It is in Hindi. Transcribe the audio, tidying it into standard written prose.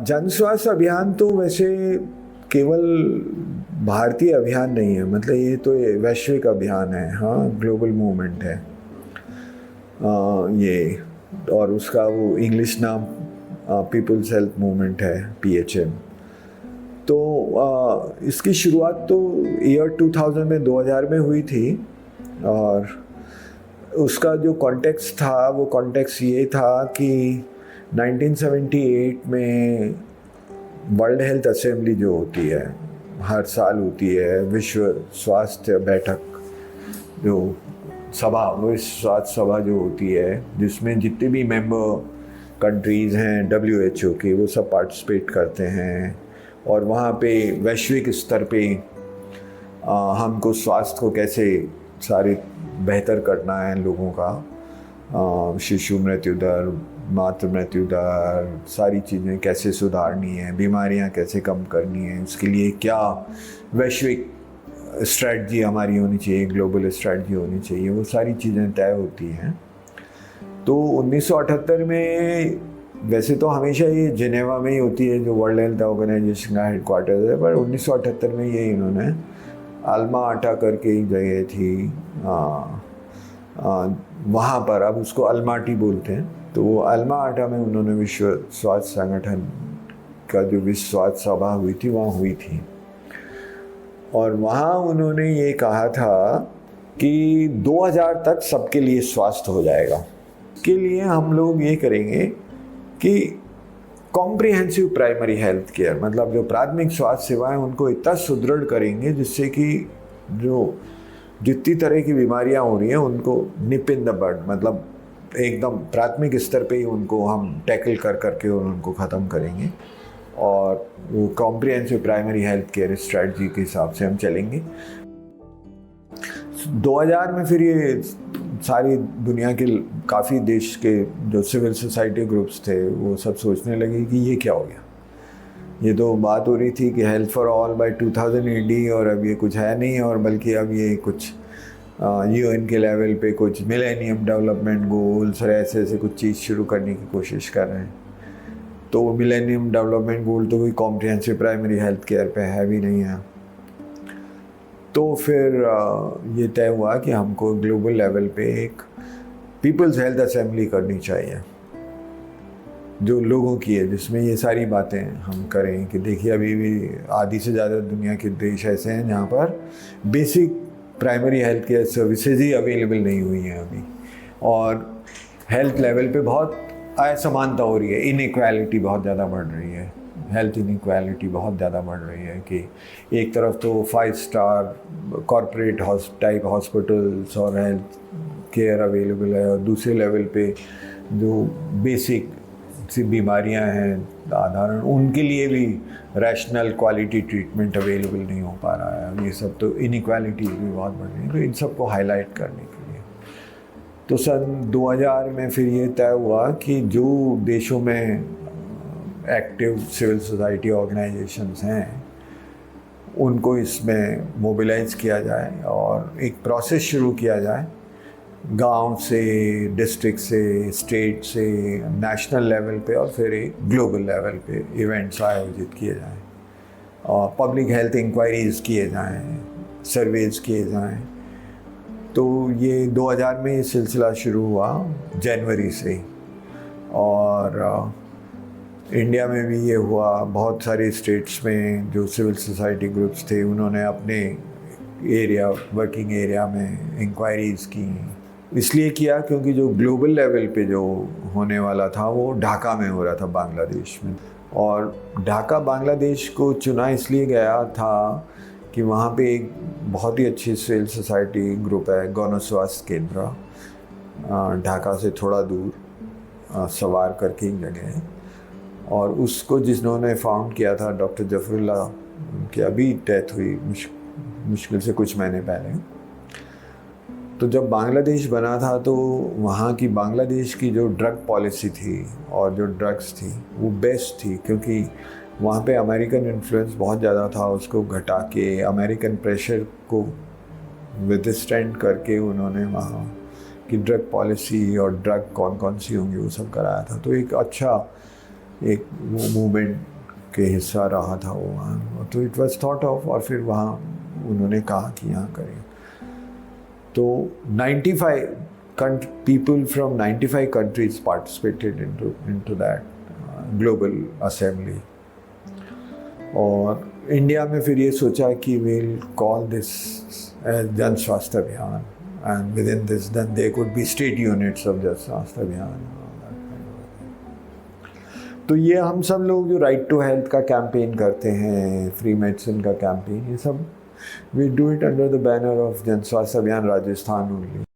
जन स्वास्थ्य अभियान तो वैसे केवल भारतीय अभियान नहीं है, मतलब ये तो वैश्विक अभियान है। हाँ, ग्लोबल मूवमेंट है ये। और उसका वो इंग्लिश नाम पीपल्स हेल्थ मूवमेंट है, PHM। तो इसकी शुरुआत तो ईयर 2000 में 2000 में हुई थी। और उसका जो कॉन्टेक्स्ट था वो कॉन्टेक्स्ट ये था कि 1978 में वर्ल्ड हेल्थ असेंबली जो होती है, हर साल होती है, विश्व स्वास्थ्य बैठक, जो सभा, विश्व स्वास्थ्य सभा जो होती है, जिसमें जितने भी मेंबर कंट्रीज़ हैं WHO के, वो सब पार्टिसिपेट करते हैं। और वहाँ पे वैश्विक स्तर पे हमको स्वास्थ्य को कैसे सारे बेहतर करना है लोगों का, शिशु मृत्यु दर, मातृ मृत्यु दर, सारी चीज़ें कैसे सुधारनी है, बीमारियां कैसे कम करनी है, इसके लिए क्या वैश्विक स्ट्रेटजी हमारी होनी चाहिए, ग्लोबल स्ट्रेटजी होनी चाहिए, वो सारी चीज़ें तय होती हैं। तो 1978 में, वैसे तो हमेशा ये जिनेवा में ही होती है जो वर्ल्ड हेल्थ ऑर्गेनाइजेशन का हेडक्वार्टर है, पर 1978 में ये इन्होंने अल्मा आटा करके एक जगह थी, वहाँ पर, अब उसको अल्माटी बोलते हैं, तो वो अल्मा आटा में उन्होंने विश्व स्वास्थ्य संगठन का जो विश्व स्वास्थ्य सभा हुई थी वहाँ हुई थी। और वहाँ उन्होंने ये कहा था कि 2000 तक सबके लिए स्वास्थ्य हो जाएगा। इसके लिए हम लोग ये करेंगे कि कॉम्प्रिहेंसिव प्राइमरी हेल्थ केयर, मतलब जो प्राथमिक स्वास्थ्य सेवाएं, उनको इतना सुदृढ़ करेंगे जिससे कि जो जितनी तरह की बीमारियां हो रही हैं उनको निप इन द बड, मतलब एकदम प्राथमिक स्तर पे ही उनको हम टैकल कर करके उनको ख़त्म करेंगे। और वो comprehensive primary health care strategy के हिसाब से हम चलेंगे। 2000 में फिर ये सारी दुनिया के काफ़ी देश के जो सिविल सोसाइटी ग्रुप्स थे वो सब सोचने लगे कि ये क्या हो गया। ये तो बात हो रही थी कि health for all by 2000 AD, और अब ये कुछ है नहीं, और बल्कि अब ये कुछ UN के लेवल पे कुछ मिलेनियम डेवलपमेंट गोल्स और ऐसे ऐसे कुछ चीज़ शुरू करने की कोशिश कर रहे हैं। तो मिलेनियम डेवलपमेंट गोल तो कोई कॉम्प्रिहेंसिव प्राइमरी हेल्थ केयर पे है भी नहीं है। तो फिर ये तय हुआ कि हमको ग्लोबल लेवल पे एक पीपल्स हेल्थ असेंबली करनी चाहिए जो लोगों की है, जिसमें ये सारी बातें हम करें कि देखिए अभी भी आधी से ज़्यादा दुनिया के देश ऐसे हैं जहाँ पर basic primary health care services ही अवेलेबल नहीं हुई हैं अभी, और हेल्थ लेवल पे बहुत असमानता हो रही है, इनइक्वालिटी बहुत ज़्यादा बढ़ रही है, हेल्थ इनइक्वालिटी बहुत ज़्यादा बढ़ रही है कि एक तरफ तो 5 स्टार कॉरपोरेट टाइप हॉस्पिटल्स और हेल्थ केयर अवेलेबल है, और दूसरे लेवल पे जो बेसिक सी बीमारियां हैं साधारण, उनके लिए भी रैशनल क्वालिटी ट्रीटमेंट अवेलेबल नहीं हो पा रहा है। ये सब तो इनइक्वालिटी भी बहुत बढ़ रही है, तो इन सबको हाईलाइट करने के लिए तो सन 2000 में फिर ये तय हुआ कि जो देशों में एक्टिव सिविल सोसाइटी ऑर्गेनाइजेशंस हैं उनको इसमें मोबिलाइज किया जाए और एक प्रोसेस शुरू किया जाए, गांव से, डिस्ट्रिक्ट से, स्टेट से, नेशनल लेवल पे और फिर एक ग्लोबल लेवल पे इवेंट्स आयोजित किए जाएं और पब्लिक हेल्थ इंक्वायरीज़ किए जाएं, सर्वेज किए जाएं। तो ये 2000 में ये सिलसिला शुरू हुआ जनवरी से, और इंडिया में भी ये हुआ। बहुत सारे स्टेट्स में जो सिविल सोसाइटी ग्रुप्स थे उन्होंने अपने एरिया, वर्किंग एरिया में इंक्वायरीज़ की। इसलिए किया क्योंकि जो ग्लोबल लेवल पे जो होने वाला था वो ढाका में हो रहा था, बांग्लादेश में। और ढाका बांग्लादेश को चुना इसलिए गया था कि वहाँ पे एक बहुत ही अच्छी सिविल सोसाइटी ग्रुप है, गौण स्वास्थ्य केंद्र, ढाका से थोड़ा दूर सवार करके एक जगह है, और उसको जिन्होंने फाउंड किया था डॉक्टर जफरुल्लाह, की अभी डेथ हुई मुश्किल से कुछ महीने पहले। तो जब बांग्लादेश बना था तो वहाँ की बांग्लादेश की जो ड्रग पॉलिसी थी और जो ड्रग्स थी वो बेस्ट थी, क्योंकि वहाँ पे अमेरिकन इन्फ्लुएंस बहुत ज़्यादा था। उसको घटा के अमेरिकन प्रेशर को विदस्टैंड करके उन्होंने वहाँ की ड्रग पॉलिसी और ड्रग कौन कौन सी होंगी वो सब कराया था। तो एक अच्छा एक मूवमेंट के हिस्सा रहा था वो वहाँ, तो इट वाज थॉट ऑफ, और फिर वहाँ उन्होंने कहा कि यहाँ करें। तो 95 people from 95 countries participated into that global assembly। और इंडिया में फिर ये सोचा कि we'll call this as जन स्वास्थ्य अभियान, and within this then there could be state units of जन स्वास्थ्य अभियान। तो ये हम सब लोग जो राइट टू हेल्थ का कैंपेन करते हैं, फ्री मेडिसिन का कैंपेन, ये सब we do it under the banner of जन स्वास्थ्य अभियान राजस्थान only।